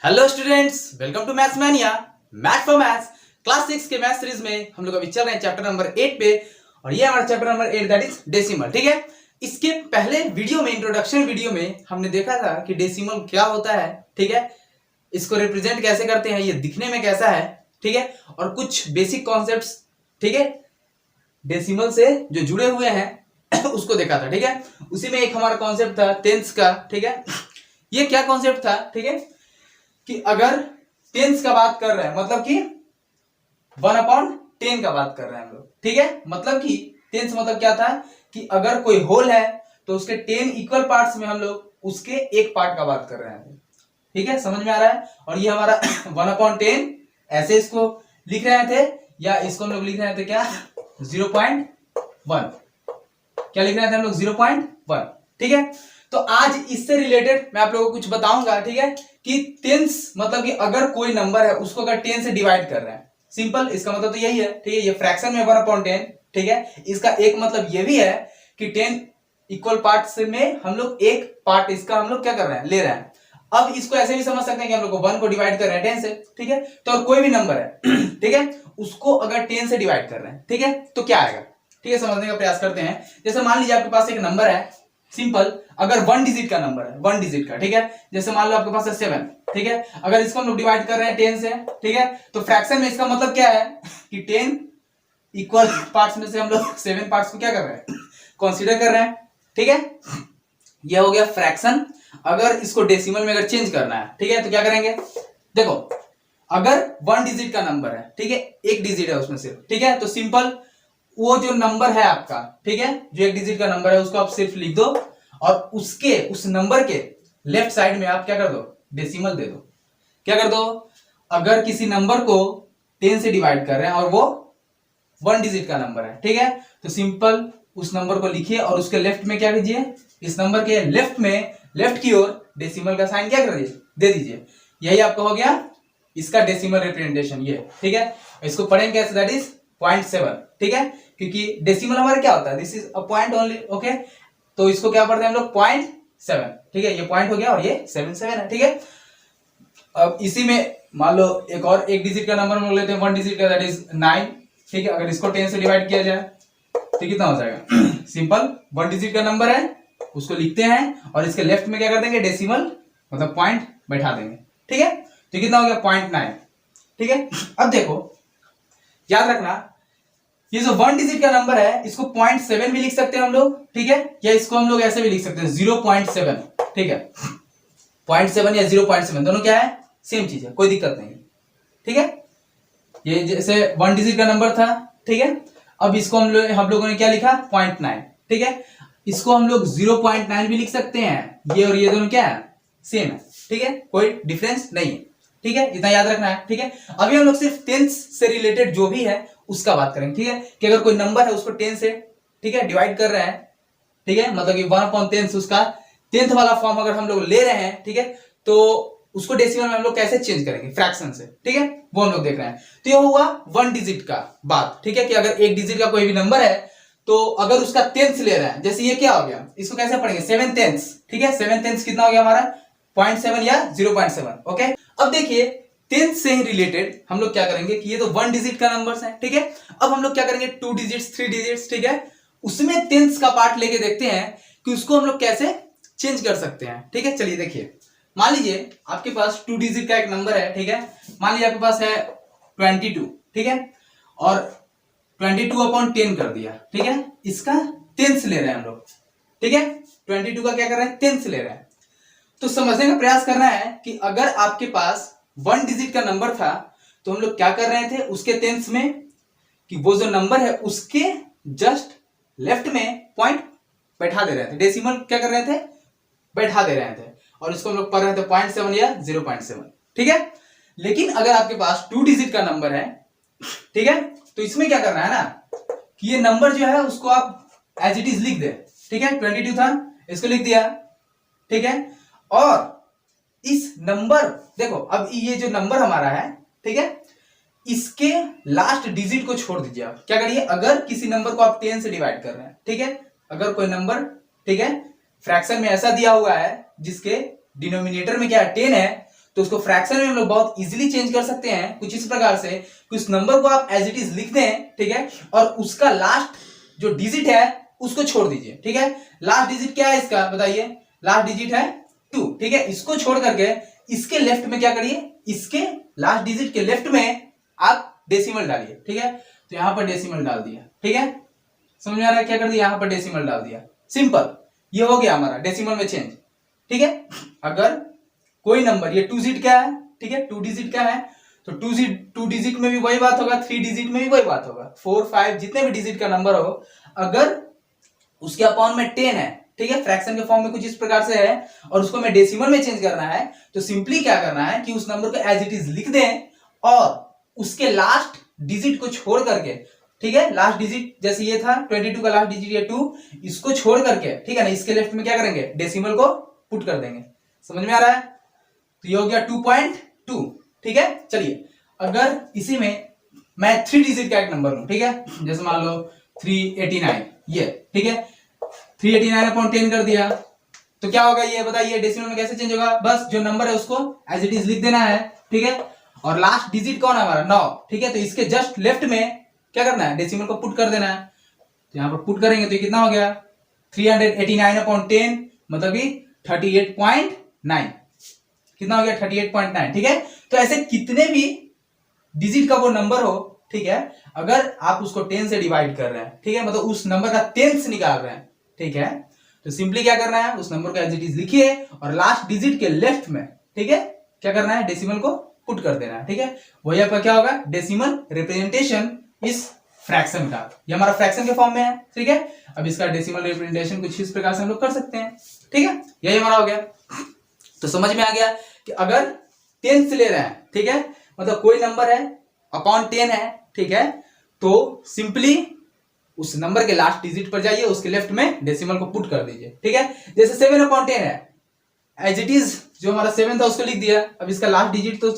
Hello students, welcome to maths mania. Math for maths class 6 के math series में हम लोग अभी चल रहे हैं चैप्टर नंबर 8 पे, और ये हमारा chapter number 8 that is decimal. ठीक है, इसके पहले वीडियो में, इंट्रोडक्शन वीडियो में हमने देखा था कि डेसिमल क्या होता है। ठीक है, इसको रिप्रेजेंट कैसे करते हैं, ये दिखने में कैसा है। ठीक है, और कुछ बेसिक कॉन्सेप्ट्स, ठीक है, डेसिमल से जो जुड़े हुए हैं उसको देखा था। ठीक है, उसी में एक हमारा कॉन्सेप्ट था टेंस का। ठीक है, ये क्या कॉन्सेप्ट था, ठीक है, कि अगर टेंस का बात कर रहे हैं, मतलब कि 1/10 का बात कर रहे हैं हम लोग। ठीक है, मतलब कि टेंस मतलब क्या था कि अगर कोई होल है तो उसके 10 इक्वल पार्ट्स में हम लोग उसके एक पार्ट का बात कर रहे हैं। ठीक है, समझ में आ रहा है। और ये हमारा 1/10 ऐसे इसको लिख रहे थे, या इसको हम लोग लिख रहे थे क्या 0.1, क्या लिख रहे थे हम लोग 0.1। ठीक है, तो आज इससे रिलेटेड मैं आप लोगों को कुछ बताऊंगा। ठीक है, कि टेंस मतलब कि अगर कोई नंबर है उसको अगर 10 से डिवाइड कर रहे हैं, सिंपल इसका मतलब तो यही है। ठीक है, ये फ्रैक्शन में 1/10। ठीक है, इसका एक मतलब ये भी है कि 10 इक्वल पार्ट्स में हम लोग एक पार्ट इसका हम लोग क्या कर रहे हैं, ले रहे हैं। अब इसको ऐसे भी समझ सकते हैं कि हम लोग को 1 को डिवाइड कर रहे हैं 10 से। ठीक है, तो कोई भी नंबर है ठीक है, उसको अगर 10 से डिवाइड कर रहे हैं, ठीक है, तो क्या आएगा। ठीक है, समझने का प्रयास करते हैं। जैसे मान लीजिए आपके पास एक नंबर है, सिंपल, अगर 1 डिजिट का नंबर है, 1 डिजिट का। ठीक है, जैसे मान लो आपके पास है 7। ठीक है, अगर इसको हम लोग डिवाइड कर रहे हैं 10 से, ठीक है, तो फ्रैक्शन में इसका मतलब क्या है कि 10 इक्वल पार्ट्स में से हम लोग 7 पार्ट्स को क्या कर रहे हैं, कंसीडर कर रहे हैं। ठीक है, यह हो गया फ्रैक्शन। अगर इसको डेसिमल में अगर चेंज करना है, ठीक है, तो क्या करेंगे, देखो, अगर 1 डिजिट का नंबर है, ठीक है, एक डिजिट है उसमें सिर्फ, ठीक है, तो सिंपल वो जो नंबर है आपका, ठीक है, जो एक डिजिट का नंबर है उसको आप सिर्फ लिख दो, और उसके उस नंबर के लेफ्ट साइड में आप क्या कर दो, डेसिमल दे दो। क्या कर दो, अगर किसी नंबर को 10 से डिवाइड कर रहे हैं और वो 1 डिजिट का नंबर है, ठीक है, तो सिंपल उस नंबर को लिखिए और उसके लेफ्ट में क्या कीजिए, इस नंबर के लेफ्ट में, लेफ्ट की ओर डेसिमल का साइन क्या कर दीजिए, दे दीजिए। यही आपका हो गया इसका डेसिमल रिप्रेजेंटेशन, ये। ठीक है, इसको पढ़ेंगे कैसे, दैट इज 0.7। ठीक है, क्योंकि डेसिमल हमारा क्या होता है, this is a point only. Okay, तो इसको क्या पढ़ते हैं हम लोग 0.7। ठीक है, ये पॉइंट हो गया और ये 7 है। ठीक है, अब इसी में मान लो एक और एक डिजिट का नंबर हम लोग लेते हैं, 1 डिजिट का, दैट इज 9। ठीक है, अगर इसको 10 से डिवाइड किया जाए तो कितना हो जाएगा सिंपल 1 डिजिट का नंबर है उसको लिखते हैं और इसके लेफ्ट में क्या कर देंगे, डेसिमल मतलब पॉइंट बैठा देंगे। ठीक है, तो कितना हो गया 0.9। ठीक है, अब देखो, याद रखना, ये जो 1 डिजिट का नंबर है इसको 0.7 भी लिख सकते हैं हम लोग। ठीक है, या इसको हम लोग ऐसे भी लिख सकते हैं 0.7। ठीक है, 0.7 या 0.7 दोनों क्या है, सेम चीज है, कोई दिक्कत नहीं है। ठीक है, ये जैसे 1 डिजिट का नंबर था, ठीक है, अब इसको हम लोगों ने क्या लिखा 0.9। ठीक है, इसको हम लोग 0.9 भी लिख सकते हैं, ये और ये दोनों क्या है, सेम है। ठीक है, कोई डिफरेंस नहीं है। ठीक है, इतना याद रखना है। ठीक है, अभी हम लोग सिर्फ टेंस से रिलेटेड जो भी है उसका बात करेंगे। ठीक है, कि अगर कोई नंबर है उसको 10 से, ठीक है, डिवाइड कर रहे हैं, ठीक है, मतलब कि 1/10 उसका 10th वाला फॉर्म अगर हम लोग ले रहे हैं, ठीक है, तो उसको डेसिमल में हम लोग कैसे चेंज करेंगे, फ्रैक्शन से। ठीक है, वो हम लोग देख रहे हैं। तो ये हुआ 1 डिजिट का बात। ठीक है, कि अगर एक डिजिट का कोई भी नंबर है तो अगर उसका 10th ले रहे हैं, जैसे ये क्या हो गया, इसको कैसे पढ़ेंगे 7/10। ठीक है, 7/10 कितना हो गया हमारा 0.7 या 0.7। ओके, अब देखिए 10 से ही रिलेटेड हम लोग क्या करेंगे कि ये तो 1 डिजिट का नंबर्स है। ठीक है, अब हम लोग क्या करेंगे 2 डिजिट्स 3 डिजिट्स, ठीक है, उसमें 10 का पार्ट लेके देखते हैं कि उसको हम लोग कैसे चेंज कर सकते हैं। ठीक है, चलिए देखिए, मान लीजिए आपके पास 2 डिजिट का एक नंबर है। ठीक है, मान लीजिए आपके पास है 22। ठीक है, और 22/10 कर दिया। ठीक है, इसका 10th ले रहे हैं हम लोग। ठीक है, 22 का क्या कर रहे हैं, 10th ले रहे हैं। तो समझने का प्रयास करना है कि अगर आपके पास 1 डिजिट का नंबर था तो हम लोग क्या कर रहे थे उसके 10th में, कि वो जो नंबर है उसके जस्ट लेफ्ट में पॉइंट बैठा दे रहे थे, डेसिमल क्या कर रहे थे, बैठा दे रहे थे, और इसको हम लोग पढ़ रहे थे 0.7 या 0.7। ठीक है, लेकिन अगर आपके पास 2 डिजिट का नंबर है, ठीक है, तो इसमें क्या करना है ना, कि ये नंबर जो है उसको आप एज इट इज लिख दे। ठीक है, 22 था, इसको लिख दिया। ठीक है, और इस नंबर, देखो अब ये जो नंबर हमारा है, ठीक है, इसके लास्ट डिजिट को छोड़ दीजिए। आप क्या करिए, अगर किसी नंबर को आप 10 से डिवाइड कर रहे हैं, ठीक है, अगर कोई नंबर, ठीक है, फ्रैक्शन में ऐसा दिया हुआ है जिसके डिनोमिनेटर में क्या है 10 है, तो उसको फ्रैक्शन में हम लोग बहुत इजीली चेंज कर सकते हैं कुछ इस प्रकार से कि उस नंबर को आप एज इट इज लिख दें, ठीक है, और उसका लास्ट जो डिजिट है उसको छोड़ दीजिए, ठीक है। लास्ट डिजिट क्या है इसका बताइए, लास्ट डिजिट है 2, ठीक है। इसको छोड़ करके इसके लेफ्ट में क्या करिए, इसके लास्ट डिजिट के लेफ्ट में आप डेसिमल डालिए, ठीक है। तो यहां पर डेसिमल डाल दिया, ठीक है। समझ में आ रहा है क्या कर दिया, यहां पर डेसिमल डाल दिया, सिंपल, ये हो गया हमारा डेसिमल में चेंज, ठीक है। अगर कोई नंबर, ये 2 डिजिट क्या है, ठीक है, 2 डिजिट क्या है, तो 2 डिजिट में भी वही बात होगा, 3 डिजिट में भी वही बात होगा, 4 5 जितने भी डिजिट का नंबर हो, अगर उसके अपॉन में 10 है, ठीक है, फ्रैक्शन के फॉर्म में कुछ इस प्रकार से है और उसको मैं डेसिमल में चेंज करना है, तो सिंपली क्या करना है कि उस नंबर को एज इट इज लिख दें और उसके लास्ट डिजिट को छोड़ करके, ठीक है, लास्ट डिजिट जैसे ये था 22 का लास्ट डिजिट ये 2, इसको छोड़ करके, ठीक है ना, इसके लेफ्ट में क्या करेंगे, डेसिमल को पुट कर देंगे। समझ में आ रहा है, तो ये हो गया 2.2, ठीक है। चलिए अगर इसी में मैं 3 डिजिट का एक नंबर लूं, ठीक है, जैसे मान लो 389, ये, ठीक है, 389/10 कर दिया, तो क्या होगा ये बताइए, डेसिमल में कैसे चेंज होगा, बस जो नंबर है उसको एज इट इज लिख देना है, ठीक है, और लास्ट डिजिट कौन है हमारा 9, ठीक है, तो इसके जस्ट लेफ्ट में क्या करना है, डेसिमल को पुट कर देना है। तो यहां पर पुट करेंगे तो ये कितना हो गया, 389/10 मतलब कि 38.9, कितना हो गया 38.9, ठीक है। तो ऐसे कितने भी डिजिट का वो नंबर हो, ठीक है, अगर आप उसको 10 से डिवाइड कर रहे हैं, ठीक है, मतलब उस नंबर का 10th निकाल रहे हैं, ठीक है, तो सिंपली क्या करना है, उस नंबर को एज इट इज लिखिए और लास्ट डिजिट के लेफ्ट में, ठीक है, क्या करना है, डेसिमल को पुट कर देना है, ठीक है। वही आपका क्या होगा, डेसिमल रिप्रेजेंटेशन इस फ्रैक्शन का, ये हमारा फ्रैक्शन के फॉर्म में है, ठीक है। अब इसका डेसिमल रिप्रेजेंटेशन कुछ इस प्रकार से हम लोग कर सकते हैं, ठीक है, यही हमारा हो गया। तो समझ में आ गया कि अगर 10 से ले रहे हैं, ठीक है, मतलब कोई नंबर है अपॉन 10 है, ठीक है, तो सिंपली उस नंबर के लास्ट डिजिट पर जाइए, उसके लेफ्ट में डेसिमल को पुट कर दीजिए, ठीक है। जैसे 7/10 है, एज इट इज जो हमारा 7 था उसको लिख दिया, अब इसका लास्ट डिजिट तो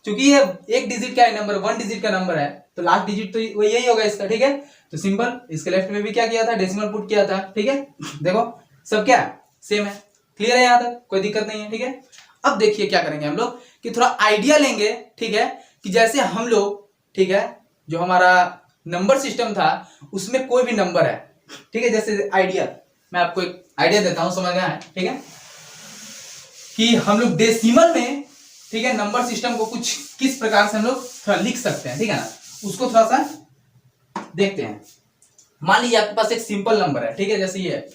चूंकि ये एक डिजिट का नंबर, 1 डिजिट का नंबर है, तो लास्ट डिजिट तो वो यही होगा इसका, ठीक है। तो सिंपल इसके लेफ्ट में भी क्या किया था, डेसिमल पुट किया था, ठीक है। देखो सब क्या सेम है, क्लियर है, यहां तक कोई दिक्कत नहीं है, ठीक है। अब देखिए क्या करेंगे हम लोग कि थोड़ा आइडिया लेंगे, ठीक है, कि जैसे हम लोग, ठीक है, जो हमारा नंबर सिस्टम था उसमें कोई भी नंबर है, ठीक है, जैसे आइडिया, मैं आपको एक आइडिया देता हूं, समझ में आया, ठीक है, कि हम लोग डेसिमल में, ठीक है, नंबर सिस्टम को कुछ किस प्रकार से हम लोग थोड़ा लिख सकते हैं, ठीक है ना, उसको थोड़ा सा देखते हैं। मान लीजिए आपके पास एक सिंपल नंबर है, ठीक है, जैसे ये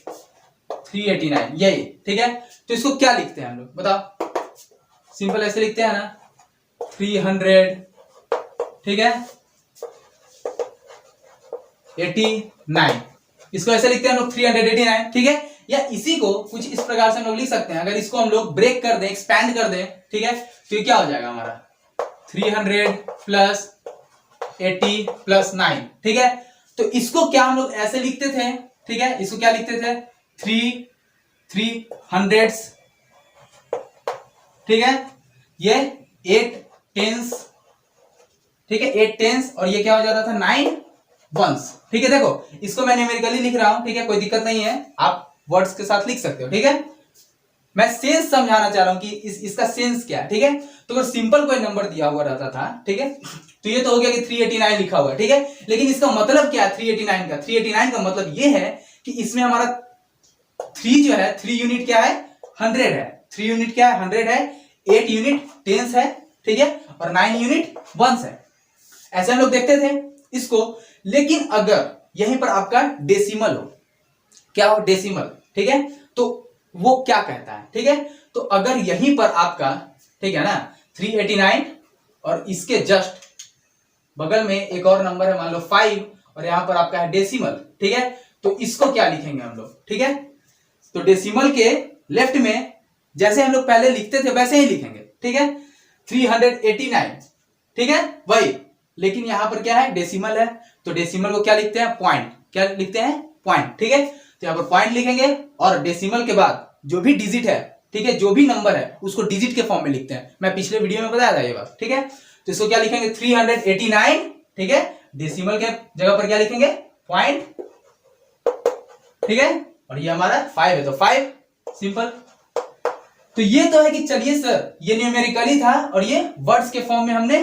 389, यही, ठीक है, तो इसको क्या लिखते हैं हम लोग बताओ, सिंपल ऐसे लिखते हैं ना, 300, ठीक है, 89, इसको ऐसे लिखते हैं हम लोग 389, ठीक है। या इसी को कुछ इस प्रकार से हम लोग लिख सकते हैं, अगर इसको हम लोग ब्रेक कर दें, एक्सपैंड कर दें, ठीक है, तो ये क्या हो जाएगा हमारा 300 प्लस 80 प्लस 9, ठीक है। तो इसको क्या हम लोग ऐसे लिखते थे, ठीक है, इसको क्या लिखते थे, 300s, ठीक है, ये 8 10s, ठीक है, 8 10s, और ये क्या हो जाता था 9 1s, ठीक है। देखो इसको मैं न्यूमेरिकली लिख रहा हूं, ठीक है, कोई दिक्कत नहीं है, आप वर्ड्स के साथ लिख सकते हो, ठीक है। मैं सेंस समझाना चाह रहा हूं कि इसका सेंस क्या है, ठीक है। तो अगर सिंपल कोई नंबर दिया हुआ रहता था, ठीक है, तो ये तो हो गया कि 389 लिखा हुआ है, ठीक है, लेकिन इसका मतलब क्या है 389 का, 389 का मतलब ये है कि इसमें हमारा 3 जो है, 3 यूनिट क्या है, 100 है, 3 यूनिट क्या है, 100 है, 8 यूनिट 10s है, ठीक है, और 9 यूनिट 1s है, ऐसे हम लोग देखते थे इसको। लेकिन अगर यहीं पर आपका डेसिमल हो, क्या हो, डेसिमल, ठीक है, तो वो क्या कहता है, ठीक है, तो अगर यहीं पर आपका, ठीक है ना, 389 और इसके जस्ट बगल में एक और नंबर है मान लो 5, और यहां पर आपका है डेसिमल, ठीक है, तो इसको क्या लिखेंगे हम लोग, ठीक है, तो डेसिमल के लेफ्ट में जैसे हम लोग पहले लिखते थे वैसे ही लिखेंगे, ठीक है, 389, ठीक है, वही, लेकिन यहां पर क्या है, डेसिमल है, तो डेसिमल को क्या लिखते हैं, पॉइंट, क्या लिखते हैं, पॉइंट, ठीक है। तो यहां पर पॉइंट लिखेंगे और डेसिमल के बाद जो भी डिजिट है, ठीक है, जो भी नंबर है उसको डिजिट के फॉर्म में लिखते हैं, मैं पिछले वीडियो में बताया था ये बात, ठीक है। तो इसको क्या लिखेंगे 389, ठीक है, डेसिमल के जगह पर क्या लिखेंगे, पॉइंट, ठीक है, और ये हमारा 5 है, तो 5 सिंपल, तो ये तो है कि चलिए सर ये न्यूमेरिकली था और ये वर्ड्स के फॉर्म में हमने,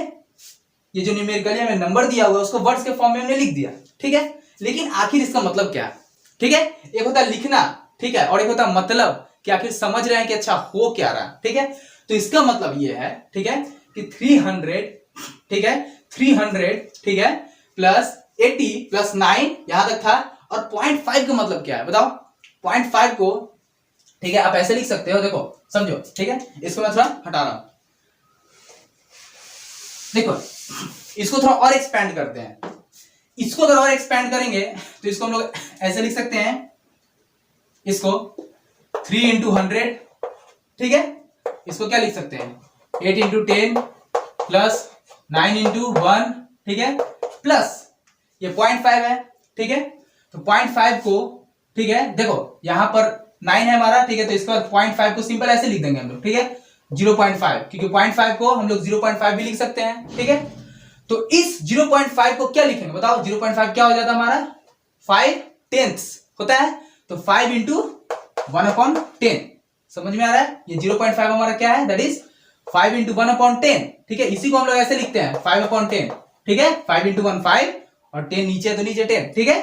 ये जो न्यूमेरिकली हमें नंबर दिया हुआ है उसको वर्ड्स के फॉर्म में हमने लिख दिया, ठीक है। लेकिन आखिर इसका मतलब क्या है, ठीक है। एक होता है लिखना, ठीक है, और एक होता है मतलब कि आखिर समझ रहे हैं कि अच्छा हो क्या रहा है, ठीक है। तो इसका मतलब ये है, ठीक है, कि 300, ठीक है, 300, ठीक है, प्लस 80 प्लस 9 यहां तक था। और 0.5 का मतलब क्या है बताओ? 0.5 को, ठीक है, आप ऐसे लिख सकते हो, देखो समझो, ठीक है। इसको मैं थोड़ा हटा रहा हूं, देखो इसको थोड़ा और एक्सपैंड करते हैं। इसको थोड़ा और एक्सपैंड करेंगे तो इसको हम लोग ऐसे लिख सकते हैं, इसको 3 इंटू 100, ठीक है। इसको क्या लिख सकते हैं 8 इंटू 10 प्लस 9 इंटू 1, ठीक है, प्लस ये 0.5 है, ठीक है। तो 0.5 को, ठीक है, देखो यहां पर 9 है हमारा, ठीक है, तो इसके बाद 0.5 को सिंपल ऐसे लिख देंगे हम लोग, ठीक है, 0.5, क्योंकि 0.5 को हम लोग 0.5 भी लिख सकते हैं, ठीक है। तो इस 0.5 को क्या लिखेंगे बताओ? 0.5 क्या हो जाता है हमारा? 5/10 होता है। तो 5 इंटू 1/10, समझ में आ रहा है? ये 0.5 हमारा क्या है? दैट इज 5 इंटू 1/10, ठीक है। इसी को हम लोग ऐसे लिखते हैं 5/10, ठीक है। 5 इंटू 1 5 और 10 नीचे तो नीचे 10, ठीक है।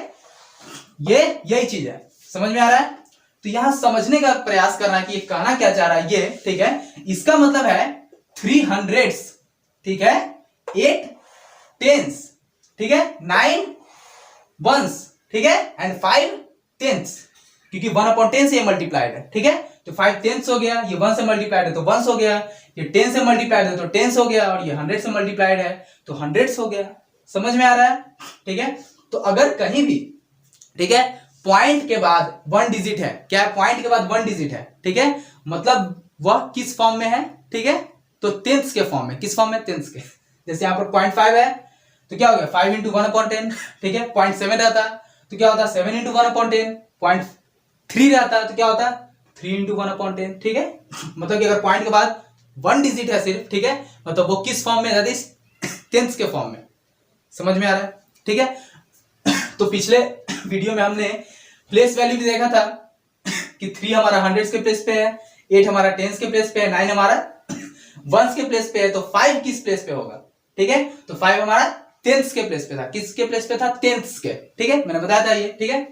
ये यही चीज है, समझ में आ रहा है? तो यहां समझने का प्रयास करना है कि ये कहना क्या चाह रहा है ये, ठीक है। इसका मतलब है 300, ठीक है, 8 10s, ठीक है, 9 1s, ठीक है, एंड 5 10s, क्योंकि 1/10 से मल्टीप्लाइड है, ठीक है। तो 5 10s हो गया, ये 1 से मल्टीप्लाइड है तो 1s हो गया, ये 10 से मल्टीप्लाइड है तो 10s हो गया, और ये 100 से मल्टीप्लाइड है तो 100s हो गया। समझ में आ रहा है? ठीक है। तो अगर कहीं भी, ठीक है, पॉइंट के बाद 1 डिजिट है, क्या है? पॉइंट के बाद 1 डिजिट है, ठीक है, मतलब वह किस फॉर्म में है, ठीक है, तो टेंस के फॉर्म में। किस फॉर्म में? टेंस के। जैसे यहां पर 0.5 है तो क्या हो गया 5 इंटू 1/10, ठीक है। 0.7 रहता तो क्या होता 7 इंटू 1/10। 0.3 रहता तो क्या होता 3 इंटू 1/10, ठीक है। मतलब कि अगर पॉइंट के बाद 1 डिजिट है सिर्फ, ठीक है, मतलब वो किस फॉर्म में? दैट इज टेंस के फॉर्म में। समझ में आ रहा है? ठीक है। तो पिछले वीडियो में हमने प्लेस वैल्यू भी देखा था कि 3 हमारा 100 के प्लेस पे है, 8 हमारा 10 के प्लेस पे है, 9 हमारा 1s के प्लेस पे है, तो 5 किस प्लेस पे होगा? ठीक है, तो 5 हमारा 10s के प्लेस पे था। किसके प्लेस पे था? 10s के, ठीक है, मैंने बताया था ये, ठीक है।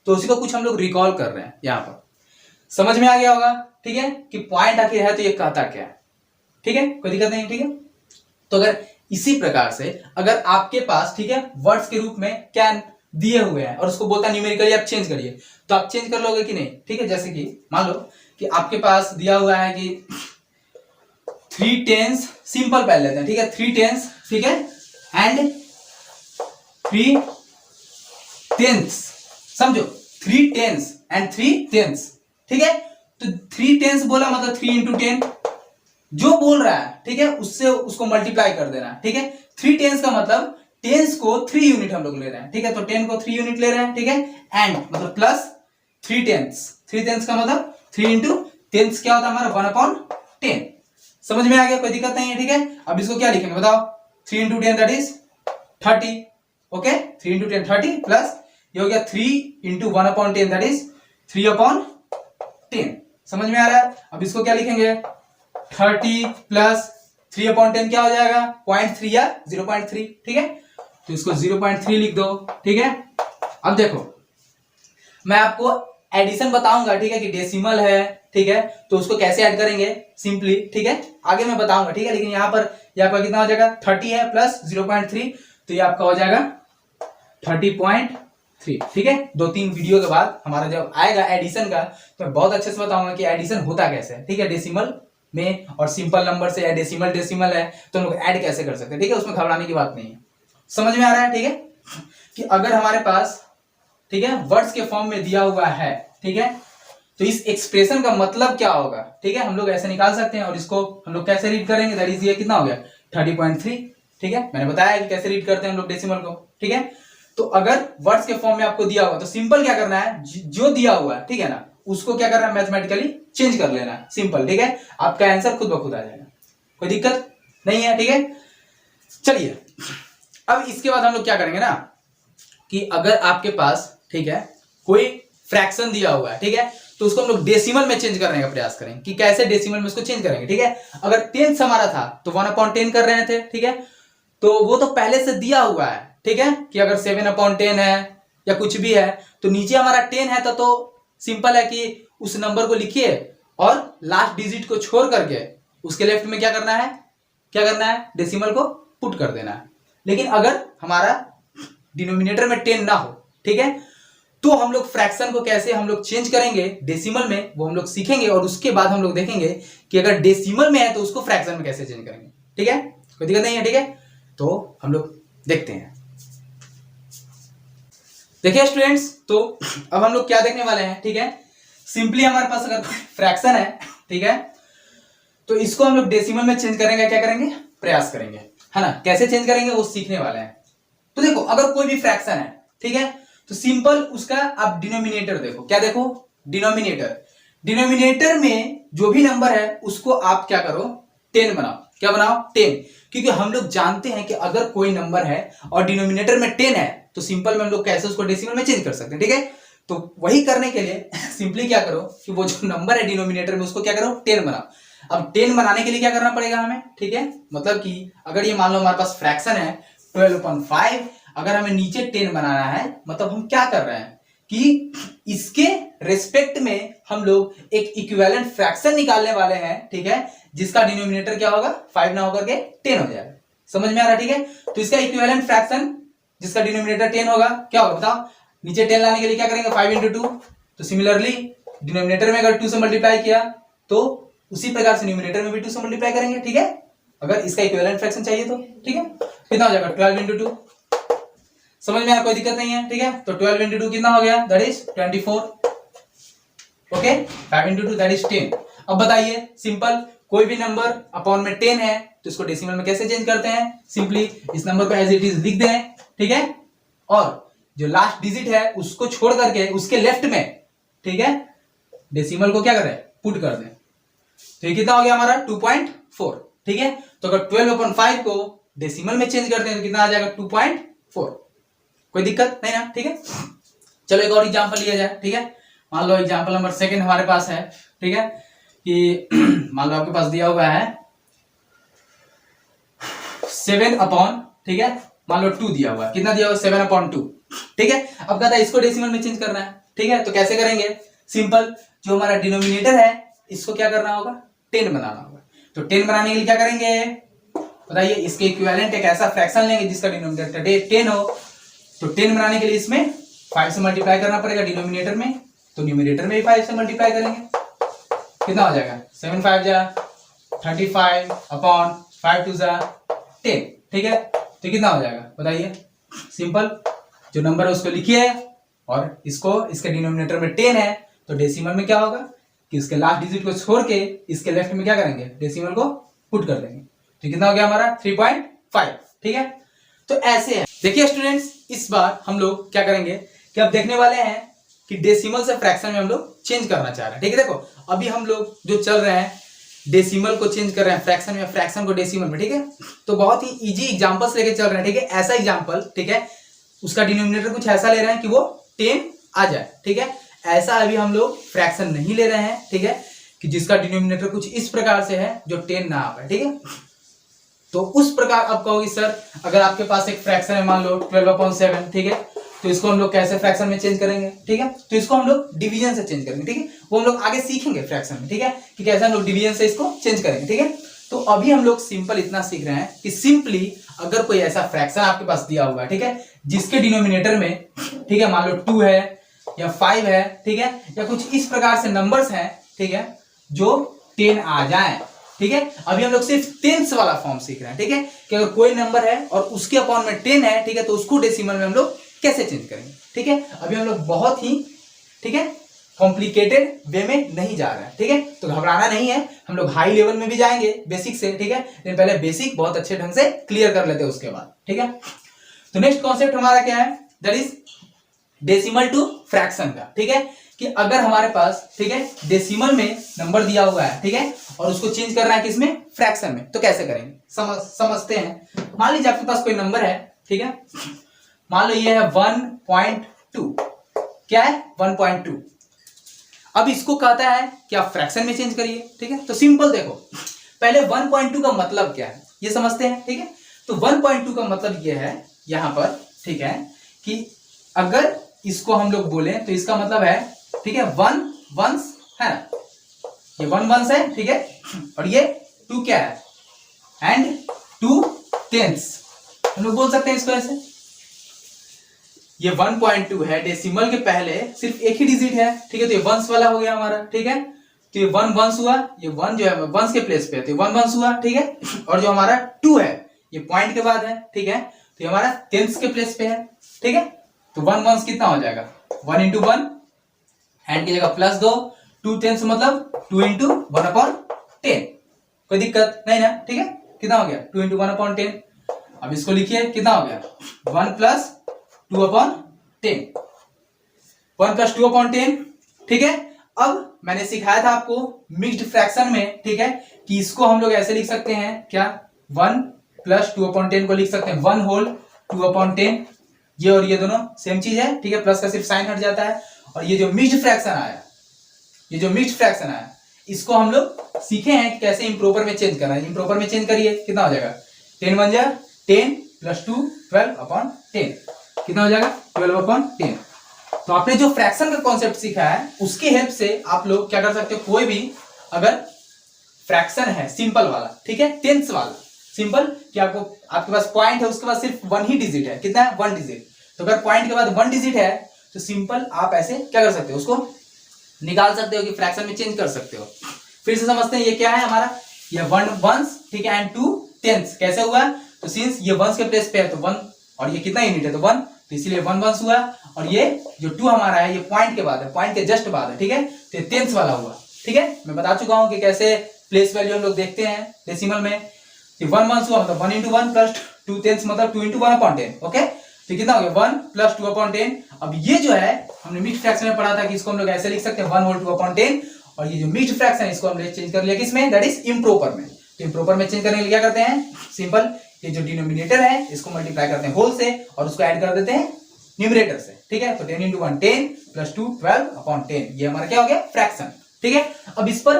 तो उसी को कुछ हम लोग रिकॉल कर रहे हैं यहां पर। समझ में आ गया होगा, ठीक है, कि पॉइंट आखिर है तो ये कहता क्या है, ठीक है, कोई दिक्कत नहीं, ठीक है। तो अगर इसी प्रकार से अगर आपके पास, ठीक है, वर्ड्स के रूप में क्या दिए हुए हैं और उसको बोलता न्यूमेरिकली आप चेंज करिए, तो आप चेंज कर लोगे कि नहीं? ठीक है, जैसे कि मान लो कि आपके पास दिया हुआ है कि 3 10s, सिंपल पहले लेते हैं, ठीक है, 3 10s, ठीक है, एंड 3 10s, समझो 3 10s एंड 3 10s, ठीक है। तो 3 10s बोला मतलब 3 इंटू 10, जो बोल रहा है, ठीक है, उससे उसको मल्टीप्लाई कर देना, ठीक है। 3 10s का मतलब 10s को 3 यूनिट हम लोग ले रहे हैं, ठीक है, तो 10 को 3 यूनिट ले रहे हैं, ठीक है, एंड मतलब प्लस 3 10s। 3 10s का मतलब 3 इंटू 10s क्या होता है हमारा 1/10। समझ में आ गया? कोई दिक्कत नहीं है, ठीक है। अब इसको क्या लिखेंगे बताओ? 3 into 10 that is 30, okay, 3 into 10 30 plus ये हो गया 3 इंटू 1/10 दैट इज 3/10। समझ में आ रहा है? अब इसको क्या लिखेंगे? 30 प्लस 3/10 क्या हो जाएगा? 0.3 या 0.3, ठीक है, तो इसको 0.3 लिख दो, ठीक है। अब देखो मैं आपको एडिशन बताऊंगा, ठीक है, कि डेसिमल है, ठीक है, तो उसको कैसे ऐड करेंगे सिंपली, ठीक है, आगे मैं बताऊंगा, ठीक है। लेकिन यहाँ पर ये आपका कितना हो जाएगा? 30 है प्लस 0.3, तो ये आपका हो जाएगा 30.3, ठीक है। 2-3 वीडियो के बाद हमारा जब आएगा एडिशन का तो मैं बहुत अच्छे से बताऊंगा कि एडिशन होता कैसे है, ठीक है, डेसिमल में, और सिंपल नंबर से या डेसिमल डेसिमल है तो हम लोग ऐड कैसे कर सकते हैं, ठीक है, उसमें घबराने की बात नहीं है। समझ में आ रहा है? ठीक है, कि अगर हमारे पास, ठीक है, वर्ड्स के फॉर्म में दिया हुआ है, ठीक है, तो इस एक्सप्रेशन का मतलब क्या होगा, ठीक है, हम लोग ऐसे निकाल सकते हैं। और इसको हम लोग कैसे रीड करेंगे? दैट इज ये कितना हो गया 30.3, ठीक है, मैंने बताया कि कैसे रीड करते हैं हम लोग डेसिमल को, ठीक है। तो अगर वर्ड्स के फॉर्म में आपको दिया हुआ तो सिंपल क्या करना है, जो दिया हुआ है, ठीक है ना, उसको क्या करना है? मैथमेटिकली चेंज कर लेना है, सिंपल, ठीक है, आपका आंसर खुद ब खुद आ जाएगा, कोई दिक्कत नहीं है, ठीक है। चलिए अब इसके बाद हम लोग क्या करेंगे ना, कि अगर आपके पास, ठीक है, कोई फ्रैक्शन दिया हुआ है, ठीक है, तो उसको हम लोग डेसिमल में चेंज करने का प्रयास करेंगे कि कैसे डेसिमल में उसको चेंज करेंगे। ठीक है, अगर टेंस हमारा था तो 1/10 कर रहे थे। ठीक है, तो वो तो पहले से दिया हुआ है। ठीक है, कि अगर 7/10 है या कुछ भी है तो नीचे हमारा 10 है तो सिंपल है कि उस नंबर को लिखिए और लास्ट डिजिट को छोड़ करके उसके लेफ्ट में क्या करना है, डेसिमल को पुट कर देना है। लेकिन अगर हमारा डिनोमिनेटर में 10 ना हो, ठीक है, तो हम लोग फ्रैक्शन को कैसे हम लोग चेंज करेंगे डेसिमल में, वो हम लोग सीखेंगे और उसके बाद हम लोग देखेंगे कि अगर डेसिमल में है तो उसको फ्रैक्शन में कैसे चेंज करेंगे। ठीक है, कोई दिक्कत नहीं है। ठीक है, तो हम लोग देखते हैं। देखिए स्टूडेंट्स, तो अब हम लोग क्या देखने वाले हैं। ठीक है, सिंपली हमारे पास अगर फ्रैक्शन है, ठीक है, तो इसको हम लोग डेसिमल में चेंज करेंगे, क्या करेंगे, प्रयास करेंगे, है ना। कैसे चेंज करेंगे वो सीखने वाले हैं। तो देखो, अगर कोई भी फ्रैक्शन है, ठीक है, तो सिंपल उसका आप डिनोमिनेटर देखो, क्या देखो, डिनोमिनेटर में जो भी नंबर है उसको आप क्या करो, 10 बनाओ। क्या बनाओ, 10, क्योंकि हम लोग जानते हैं कि अगर कोई नंबर है और डिनोमिनेटर में 10 है तो सिंपल में हम लोग कैसे उसको डेसिमल में चेंज कर सकते हैं। ठीक है, तो वही करने के लिए सिंपली क्या करो कि वो जो नंबर है डिनोमिनेटर में उसको क्या करो, 10 बनाओ। अब 10 बनाने के लिए क्या करना पड़ेगा हमें, ठीक है, मतलब कि अगर ये मान लो हमारे पास फ्रैक्शन है 12/5, अगर हमें नीचे 10 बनाना है, मतलब हम क्या कर रहे हैं कि इसके रेस्पेक्ट में हम लोग एक इक्विवेलेंट फ्रैक्शन निकालने वाले हैं। ठीक है, जिसका डिनोमिनेटर क्या होगा, 5 ना होकर के 10 हो जाएगा। समझ में आ रहा है। ठीक है, तो इसका इक्विवेलेंट फ्रैक्शन जिसका डिनोमिनेटर 10 होगा क्या होगा बताओ, नीचे 10 लाने के लिए क्या करेंगे, 5 × 2। तो सिमिलरली डिनोमिनेटर में अगर 2 से मल्टीप्लाई किया तो उसी प्रकार से न्यूमिनेटर में भी 2 से मल्टीप्लाई करेंगे। ठीक है, अगर इसका इक्विवेलेंट फ्रैक्शन चाहिए तो। ठीक है, कितना हो जाएगा, 12 × 2। समझ में आ, कोई दिक्कत नहीं है। ठीक है, तो 12 × 2 कितना हो गया, that is 24। Okay, 5 × 2 that is 10। अब बताइए, सिंपल कोई भी नंबर अपॉन में 10 है तो इसको डेसिमल में कैसे चेंज करते हैं, सिंपली इस नंबर को एज इट इज लिख दें। ठीक है, और जो लास्ट डिजिट है उसको छोड़ करके उसके लेफ्ट में, ठीक है, डेसिमल को क्या करें, पुट कर दें। तो ये कितना हो गया हमारा, 2.4। ठीक है, तो अगर 12/5 को डेसिमल में चेंज करते हैं तो कितना आ जाएगा, 2.4। कोई दिक्कत नहीं ना। ठीक है, चलो एक और एग्जांपल लिया जाए। ठीक है, मान लो एग्जांपल नंबर 2 हमारे पास है। ठीक है, कि मान लो आपके पास दिया हुआ है 7/, ठीक है, मान लो 2 दिया हुआ है, कितना दिया हुआ है, 7/2। ठीक है, अब कहता है इसको डेसिमल में चेंज करना है। ठीक है, तो कैसे करेंगे, सिंपल जो हमारा डिनोमिनेटर है इसको क्या करना होगा, 10 बनाना होगा। तो 10 बनाने के लिए क्या करेंगे बताइए, इसके इक्विवेलेंट एक ऐसा फ्रैक्शन लेंगे जिसका डिनोमिनेटर 10 हो। तो 10 बनाने के लिए इसमें 5 से मल्टीप्लाई करना पड़ेगा डिनोमिनेटर में, तो न्यूमिनेटर में भी 5 से मल्टीप्लाई करेंगे। कितना हो जाएगा, 7 × 5 = 35/5 2 = 10। ठीक है, तो कितना हो जाएगा बताइए, सिंपल जो नंबर है उसको लिखिए और इसको, इसके डिनोमिनेटर में 10 है तो डेसिमल में क्या होगा कि इसके लास्ट डिजिट को छोड़ के इसके लेफ्ट में क्या करेंगे, डेसिमल को पुट कर देंगे। तो कितना हो गया हमारा, 3.5। ठीक है, तो ऐसे है। देखिए स्टूडेंट्स, इस बार हम लोग क्या करेंगे कि अब देखने वाले हैं कि डेसिमल से फ्रैक्शन में हम लोग चेंज करना चाह रहे हैं। ठीक है, देखो अभी हम लोग जो चल रहे हैं डेसिमल को चेंज कर रहे हैं फ्रैक्शन में, फ्रैक्शन को डेसिमल में। ठीक है, तो बहुत ही इजी एग्जांपल्स लेके चल रहे हैं। ठीक है, ऐसा एग्जांपल, ठीक है, उसका डिनोमिनेटर कुछ ऐसा ले रहे हैं कि वो 10 आ जाए। ठीक है, ऐसा अभी हम लोग फ्रैक्शन नहीं ले रहे हैं। ठीक है, कि जिसका डिनोमिनेटर कुछ इस प्रकार से है जो 10 ना आ पाए। ठीक है, तो उस प्रकार आप कहोगे सर अगर आपके पास एक फ्रैक्शन है मान लो 12/7, ठीक है, तो इसको हम लोग कैसे फ्रैक्शन में चेंज करेंगे। ठीक है, तो इसको हम लोग डिवीजन से चेंज करेंगे। ठीक है, वो हम लोग आगे सीखेंगे फ्रैक्शन में। ठीक है, कि कैसे हम लोग डिवीजन से इसको चेंज करेंगे। ठीक है, तो अभी हम लोग सिंपल इतना सीख रहे हैं कि सिंपली अगर कोई ऐसा फ्रैक्शन आपके पास दिया हुआ है, ठीक है, जिसके डिनोमिनेटर में, ठीक है, मान लो 2 है या 5 है, ठीक है, या कुछ इस प्रकार से नंबर्स हैं, ठीक है, जो 10 आ जाए। ठीक है, अभी हम लोग सिर्फ टेंस वाला फॉर्म सीख रहे हैं। ठीक है, कि अगर कोई नंबर है और उसके अपॉन में 10 है, ठीक है, तो उसको डेसिमल में हम लोग कैसे चेंज करेंगे। ठीक है, अभी हम लोग बहुत ही, ठीक है, कॉम्प्लिकेटेड वे में नहीं जा रहे हैं। ठीक है, तो घबराना नहीं है, हम लोग हाई लेवल में भी जाएंगे बेसिक से। ठीक है, लेकिन पहले बेसिक बहुत अच्छे ढंग से क्लियर कर लेते हैं उसके बाद। ठीक है, तो नेक्स्ट कॉन्सेप्ट हमारा क्या है, that is decimal to fraction का। ठीक है, कि अगर हमारे पास, ठीक है, डेसिमल में नंबर दिया हुआ है, ठीक है, और उसको चेंज करना है किसमें, फ्रैक्शन में, तो कैसे करेंगे समझते हैं। मान लीजिए आपके पास कोई नंबर है, ठीक है, मान लो ये है 1.2, क्या है 1.2। अब इसको कहता है कि आप फ्रैक्शन में चेंज करिए, ठीक है। तो सिंपल देखो, पहले 1.2 का मतलब क्या है ये समझते हैं, ठीक है। तो 1.2 का मतलब ये है यहाँ पर, ठीक है, कि अगर इसको हम लोग बोले तो इसका मतलब है, ठीक है, 1 वंस है ना, ये 1 वंस है, ठीक है, और ये 2 क्या है, एंड 2 टेंस, हम लोग बोल सकते हैं इसको ऐसे। ये 1.2 है, डेसिमल के पहले सिर्फ एक ही डिजिट है, ठीक है, तो ये वंस वाला हो गया हमारा, ठीक है। तो ये 1 वंस हुआ, ये 1 जो है वंस के प्लेस पे है, तो 1 वंस हुआ, ठीक है। और जो हमारा 2 है ये पॉइंट के बाद है, ठीक है, तो ये हमारा टेंस के प्लेस पे है, ठीक है। तो 1 वंस कितना हो जाएगा, 1 इंटू 1, एंड की जगह प्लस 2, 2 टेंस मतलब 2 इंटू 1/10, कोई दिक्कत नहीं ना, ठीक है। कितना हो गया, 2 इंटू 1/10। अब इसको लिखिए, कितना हो गया, 1 प्लस 2/10, 1 प्लस 2/10, ठीक है। अब मैंने सिखाया था आपको मिक्स्ड फ्रैक्शन में, ठीक है, कि इसको हम लोग ऐसे लिख सकते हैं क्या, 1 प्लस 2/10 को लिख सकते हैं 1 होल 2/10, ये और ये दोनों सेम चीज है, ठीक है, प्लस का सिर्फ साइन हट जाता है। और ये जो मिक्स्ड फ्रैक्शन आया, ये जो मिक्स्ड फ्रैक्शन आया, इसको हम लोग सीखे हैं कि कैसे इम्प्रॉपर में चेंज करना है। इम्प्रॉपर में चेंज करिए, कितना हो जाएगा, 10 1 जा 10 प्लस 2 12/10, कितना हो जाएगा 12/10। तो आपने जो फ्रैक्शन का कॉन्सेप्ट सीखा है उसकी हेल्प से आप लोग क्या कर सकते हो, कोई भी अगर फ्रैक्शन है सिंपल वाला, ठीक है, टेंस वाला सिंपल, कि आपको आपके पास पॉइंट है, उसके बाद सिर्फ 1 ही डिजिट है, कितना है 1 डिजिट, तो अगर पॉइंट के बाद 1 डिजिट है तो सिंपल आप ऐसे क्या कर सकते हो, उसको निकाल सकते हो कि फ्रैक्शन में चेंज कर सकते हो। फिर से समझते हैं, ये क्या है हमारा, ये 1 वंस, ठीक है, एंड 2 टेंस, कैसे हुआ, तो सिंस ये वंस के प्लेस पे है तो 1, और ये कितना यूनिट है तो 1, तो इसीलिए 1 वंस हुआ। और ये जो 2 हमारा है ये पॉइंट के बाद है, पॉइंट के जस्ट बाद है, ठीक है, तो ये टेंस वाला हुआ, ठीक है। मैं बता चुका हूं कि कैसे प्लेस वैल्यू हम लोग देखते हैं डेसिमल में। 1 वंस हुआ मतलब 1 इंटू 1 प्लस 2 टेंस मतलब 2 इंटू 1/10, ओके। तो कितना हो गया 1 प्लस 2/10। अब ये जो है हमने मिक्स्ड फ्रैक्शन में पढ़ा था कि इसको हम लोग ऐसे लिख सकते हैं 1 होल 2/10, और ये जो मिक्स्ड फ्रैक्शन है इसको हम लोग चेंज कर लिया किसमें, दैट इज इम्प्रॉपर में। तो इम्प्रॉपर में चेंज करने के लिए क्या करते हैं, सिंपल ये जो डिनोमिनेटर है इसको मल्टीप्लाई करते हैं होल से और उसको ऐड कर देते हैं न्यूमरेटर से, ठीक है। तो 10 इंटू 1 10 प्लस 2 12/10, ये हमारा क्या हो गया फ्रैक्शन, ठीक है। अब इस पर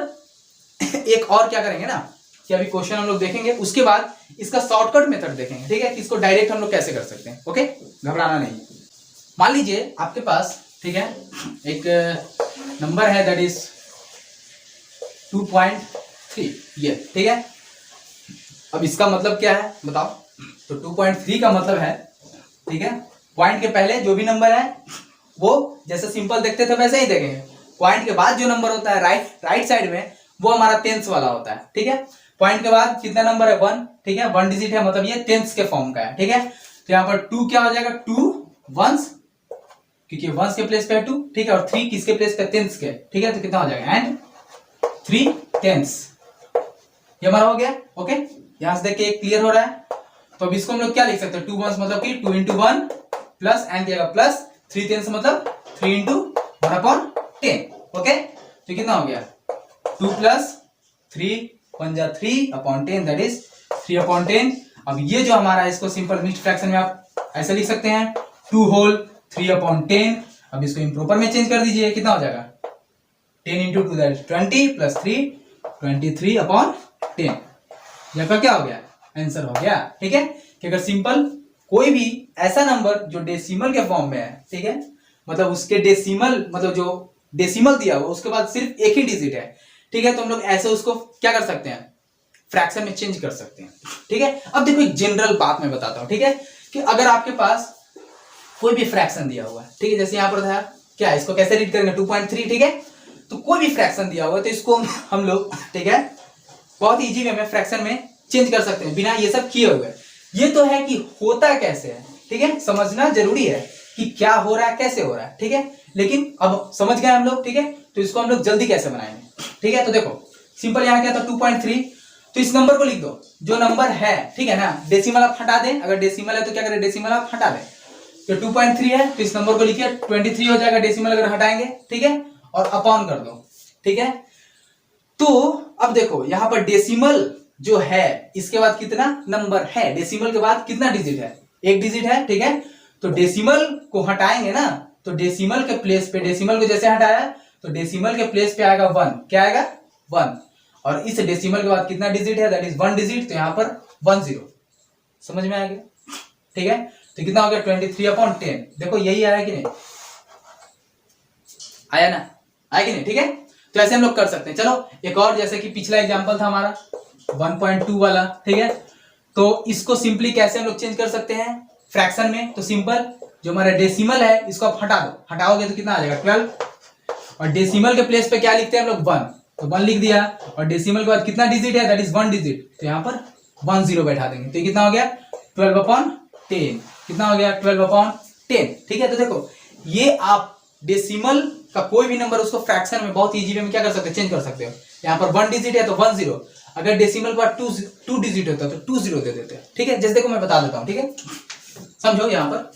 एक और क्या करेंगे ना, कि अभी क्वेश्चन हम लोग देखेंगे, उसके बाद इसका शॉर्टकट मेथड देखेंगे, ठीक है, कि इसको डायरेक्ट हम लोग कैसे कर सकते हैं, ओके, घबराना नहीं। मान लीजिए आपके पास, ठीक है, एक नंबर है दैट इज 2.3, ये, ठीक है। अब इसका मतलब क्या है बताओ, तो 2.3 का मतलब है, ठीक है, पॉइंट के पहले जो भी नंबर है वो जैसे सिंपल देखते थे वैसे ही देखेंगे, पॉइंट के बाद जो नंबर होता है राइट साइड में वो हमारा टेंस वाला होता है, ठीक है। पॉइंट के बाद कितना नंबर है 1, ठीक है, 1 डिजिट है मतलब ये टेंस के फॉर्म का है, ठीक है। तो यहाँ पर 2 क्या हो जाएगा, 2 वंस, क्योंकि वंस के प्लेस पे है 2, ठीक है, और 3 किसके प्लेस पे, टेंस के, ठीक है। तो कितना हो जाएगा, एंड 3 टेंस, ये हमारा हो गया, ओके। यहां से देख के क्लियर हो रहा है। तो अब इसको हम लोग क्या लिख सकते हैं, 2 वंस मतलब कि 2 इंटू 1 प्लस एंड दिया प्लस 3 टेंस मतलब 3 इंटू 1/10, ओके। तो कितना हो गया 2 प्लस 3 1 जा 3/10, दैट इज 3/10। अब ये जो हमारा इसको सिंपल मिक्स्ड फ्रैक्शन में आप ऐसे लिख सकते हैं 2 होल 3/10। अब इसको इम्प्रॉपर में चेंज कर दीजिए, कितना हो जाएगा 10 इंटू 2 दैट इज 20 प्लस 3 23/10, यह क्या हो गया आंसर हो गया, ठीक है। कि अगर सिंपल कोई भी ऐसा नंबर जो डेसिमल के फॉर्म में है, ठीक है, मतलब उसके डेसिमल मतलब जो डेसिमल दिया हुआ उसके बाद सिर्फ एक ही डिजिट है, ठीक है, तो हम लोग ऐसे उसको क्या कर सकते हैं, फ्रैक्शन में चेंज कर सकते हैं, ठीक है। अब देखो एक जनरल बात मैं बताता हूं, ठीक है, कि अगर आपके पास कोई भी फ्रैक्शन दिया हुआ है, ठीक है, जैसे यहां पर था क्या, इसको कैसे रीड करेंगे 2.3, ठीक है। तो कोई भी फ्रैक्शन दिया हुआ है तो इसको हम लोग, ठीक है, बहुत इजी वे में फ्रैक्शन में चेंज कर सकते हैं बिना ये सब किए हुए। ये तो है कि होता कैसे है, ठीक है, समझना जरूरी है कि क्या हो रहा है कैसे हो रहा है, ठीक है। लेकिन अब समझ गए हम लोग, ठीक है, तो इसको हम लोग जल्दी कैसे बनाएंगे, ठीक है। तो देखो सिंपल यहाँ क्या था 2.3, तो इस नंबर को लिख दो जो नंबर है, ठीक है ना, डेसिमल आप हटा दें, अगर डेसिमल है तो क्या करें, डेसिमल आप हटा दें। तो 2.3 है तो इस नंबर को लिखिए 23 हो जाएगा डेसिमल अगर हटाएंगे, ठीक है, और अपॉन कर दो, ठीक है। तो अब देखो यहां पर डेसिमल जो है इसके बाद कितना नंबर है, डेसिमल के बाद कितना डिजिट है, एक डिजिट है, ठीक है। तो डेसिमल को हटाएंगे ना, तो डेसिमल के प्लेस पे डेसिमल को जैसे हटाया तो डेसिमल के प्लेस पे आएगा 1, क्या आएगा 1, और इस डेसिमल के बाद कितना डिजिट है, दैट इज 1 डिजिट, तो यहाँ पर 10। समझ में आ गया, ठीक है। तो कितना हो गया 23/10। देखो यही आया कि नहीं, आया ना, आया कि नहीं, ठीक है। तो ऐसे हम लोग कर सकते हैं। चलो एक और, जैसे कि पिछला एग्जांपल था हमारा 1.2 वाला, ठीक है। तो इसको सिंपली कैसे हम लोग चेंज कर सकते हैं फ्रैक्शन में, तो सिंपल जो हमारा डेसिमल है इसको आप हटा दो, हटाओगे तो कितना आ जाएगा 12, और डेसिमल के प्लेस पे क्या लिखते हैं हम लोग 1, तो 1 लिख दिया, और डेसिमल के बाद कितना डिजिट है, दैट इज 1 डिजिट, तो यहाँ पर 10 बैठा देंगे, तो कितना हो गया 12/10, कितना हो गया 12/10, ठीक है। तो देखो ये आप डेसिमल का कोई भी नंबर उसको फ्रैक्शन में बहुत इजी वे में क्या कर सकते हैं, चेंज कर सकते हो। यहाँ पर 1 डिजिट है तो 10, अगर डेसिमल के बाद 2 डिजिट होता है तो 20 दे देते हैं, ठीक है। जैसे देखो मैं बता देता हूँ, ठीक है, समझो यहाँ पर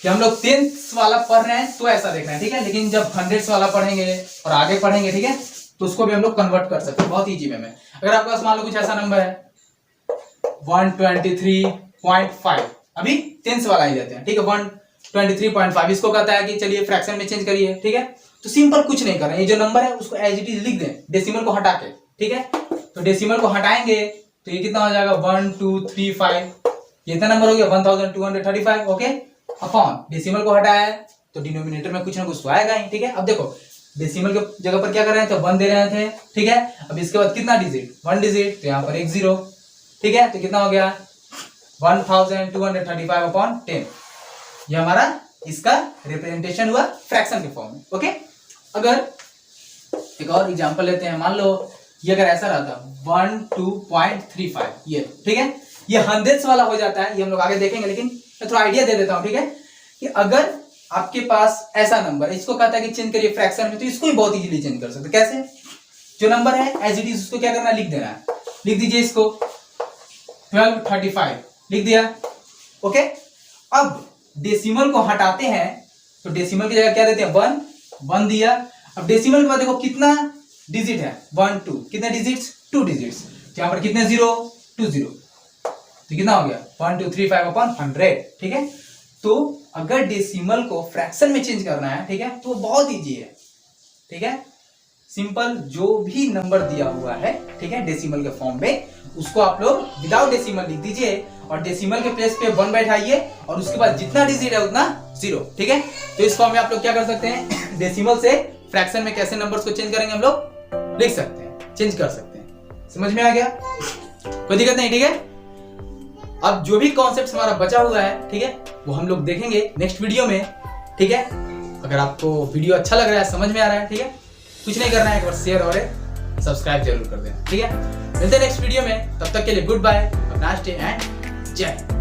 कि हम लोग 10 वाला पढ़ रहे हैं तो ऐसा देखना है, ठीक है, लेकिन जब 100 वाला पढ़ेंगे और आगे पढ़ेंगे, ठीक है, तो उसको भी हम लोग कन्वर्ट कर सकते हैं बहुत इजी वे में। अगर आपके पास मान लो कुछ ऐसा नंबर है 123.5, अभी 10 वाला ही लेते हैं, ठीक है, 123.5, इसको कहता है कि चलिए फ्रैक्शन में चेंज करिए, ठीक है। तो सिंपल कुछ नहीं कर रहे हैं, ये जो नंबर है उसको एज इट इज लिख दें, डेसिमल को हटा के, ठीक है। तो डेसिमल को हटाएंगे तो ये कितना हो जाएगा 1235, ये इतना नंबर हो गया 1235, ओके, अपॉन डेसिमल को हटाया है तो डिनोमिनेटर में कुछ ना कुछ तो आएगा ही, ठीक है। अब देखो डेसिमल के जगह पर क्या कर रहे थे, तो 1 दे रहे थे, ठीक है। अब इसके बाद कितना डिजिट, 1 डिजिट, तो यहाँ पर एक 0, ठीक है, तो कितना हो गया 1235/10, ये हमारा इसका रिप्रेजेंटेशन हुआ फ्रैक्शन के फॉर्म में, ओके। अगर एक और एग्जांपल लेते हैं, मान लो ये अगर ऐसा रहता 12.35, ये, ठीक है, ये 100 वाला हो जाता है, ये हम लोग आगे देखेंगे, लेकिन मैं थोड़ा आइडिया दे देता हूं, ठीक है, कि अगर आपके पास ऐसा नंबर है, इसको कहता है कि चेंज करिए फ्रैक्शन में, तो इसको भी बहुत इजीली चेंज कर सकते हैं। कैसे, जो नंबर है एज इट इज उसको क्या करना है, लिख देना है, लिख दीजिए इसको 1235 लिख दिया, ओके। अब डेसिमल को हटाते हैं तो डेसिमल की जगह क्या देते हैं 1 दिया। अब डेसिमल के बाद देखो कितना डिजिट है 1 2, कितने डिजिट्स 2 डिजिट्स, तो यहाँ पर कितने 0 2 0, तो कितना हो गया 1235/100, ठीक है। तो अगर डेसिमल को फ्रैक्शन में चेंज करना है, ठीक है, तो बहुत इजी है, ठीक है, सिंपल जो भी नंबर दिया हुआ है, ठीक है, डेसिमल के फॉर्म में, उसको आप लोग विदाउट डेसिमल लिख दीजिए और डेसिमल के प्लेस पे 1 बैठाइए और उसके बाद जितना डिजिट है उतना 0, ठीक है। तो इस फॉर्म में आप लोग क्या कर सकते हैं, डेसिमल से फ्रैक्शन में कैसे नंबर्स को चेंज करेंगे हम लोग लिख सकते हैं, चेंज कर सकते हैं। समझ में आ गया, कोई दिक्कत नहीं, ठीक है। अब जो भी कॉन्सेप्ट हमारा बचा हुआ है, ठीक है, वो हम लोग देखेंगे नेक्स्ट वीडियो में, ठीक है। अगर आपको वीडियो अच्छा लग रहा है, समझ में आ रहा है, ठीक है, कुछ नहीं करना है, एक बार शेयर और सब्सक्राइब जरूर कर देना, ठीक है। मिलते हैं नेक्स्ट वीडियो में, तब तक के लिए goodbye, have a nice day and जय हिंद।